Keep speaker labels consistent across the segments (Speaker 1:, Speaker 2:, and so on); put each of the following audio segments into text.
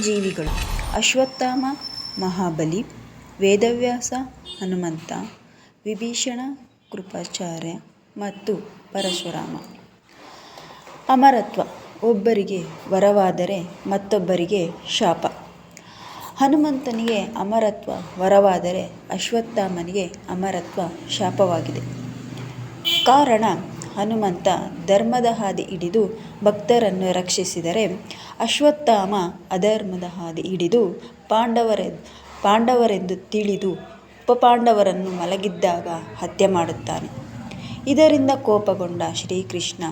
Speaker 1: ಚಿರಂಜೀವಿಗಳು ಅಶ್ವತ್ಥಾಮ, ಮಹಾಬಲಿ, ವೇದವ್ಯಾಸ, ಹನುಮಂತ, ವಿಭೀಷಣ, ಕೃಪಾಚಾರ್ಯ ಮತ್ತು ಪರಶುರಾಮ. ಅಮರತ್ವ ಒಬ್ಬರಿಗೆ ವರವಾದರೆ ಮತ್ತೊಬ್ಬರಿಗೆ ಶಾಪ. ಹನುಮಂತನಿಗೆ ಅಮರತ್ವ ವರವಾದರೆ ಅಶ್ವತ್ಥಾಮನಿಗೆ ಅಮರತ್ವ ಶಾಪವಾಗಿದೆ. ಕಾರಣ, ಹನುಮಂತ ಧರ್ಮದ ಹಾದಿ ಹಿಡಿದು ಭಕ್ತರನ್ನು ರಕ್ಷಿಸಿದರೆ ಅಶ್ವತ್ಥಾಮ ಅಧರ್ಮದ ಹಾದಿ ಹಿಡಿದು ಪಾಂಡವರೆಂದು ತಿಳಿದು ಉಪಪಾಂಡವರನ್ನು ಮಲಗಿದ್ದಾಗ ಹತ್ಯೆ ಮಾಡುತ್ತಾನೆ. ಇದರಿಂದ ಕೋಪಗೊಂಡ ಶ್ರೀಕೃಷ್ಣ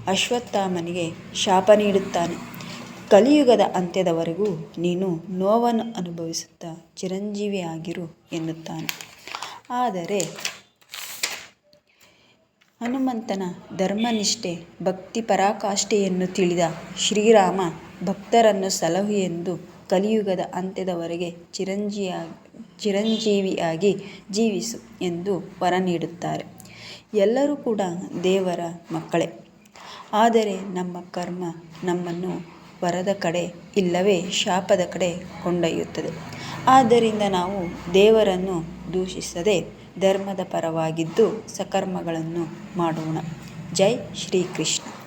Speaker 1: ಅಶ್ವತ್ಥಾಮನಿಗೆ ಶಾಪ ನೀಡುತ್ತಾನೆ. ಕಲಿಯುಗದ ಅಂತ್ಯದವರೆಗೂ ನೀನು ನೋವನ್ನು ಅನುಭವಿಸುತ್ತಾ ಚಿರಂಜೀವಿಯಾಗಿರು ಎನ್ನುತ್ತಾನೆ. ಆದರೆ ಹನುಮಂತನ ಧರ್ಮನಿಷ್ಠೆ, ಭಕ್ತಿ ಪರಾಕಾಷ್ಠೆಯನ್ನು ತಿಳಿದ ಶ್ರೀರಾಮ ಭಕ್ತರನ್ನು ಸಲಹು ಎಂದು ಕಲಿಯುಗದ ಅಂತ್ಯದವರೆಗೆ ಚಿರಂಜೀವಿಯಾಗಿ ಜೀವಿಸು ಎಂದು ವರ ನೀಡುತ್ತಾರೆ. ಎಲ್ಲರೂ ಕೂಡ ದೇವರ ಮಕ್ಕಳೇ. ಆದರೆ ನಮ್ಮ ಕರ್ಮ ನಮ್ಮನ್ನು ವರದ ಕಡೆ ಇಲ್ಲವೇ ಶಾಪದ ಕಡೆ ಕೊಂಡೊಯ್ಯುತ್ತದೆ. ಆದ್ದರಿಂದ ನಾವು ದೇವರನ್ನು ದೂಷಿಸದೆ ಧರ್ಮದ ಪರವಾಗಿದ್ದು ಸತ್ಕರ್ಮಗಳನ್ನು ಮಾಡೋಣ. ಜೈ ಶ್ರೀಕೃಷ್ಣ.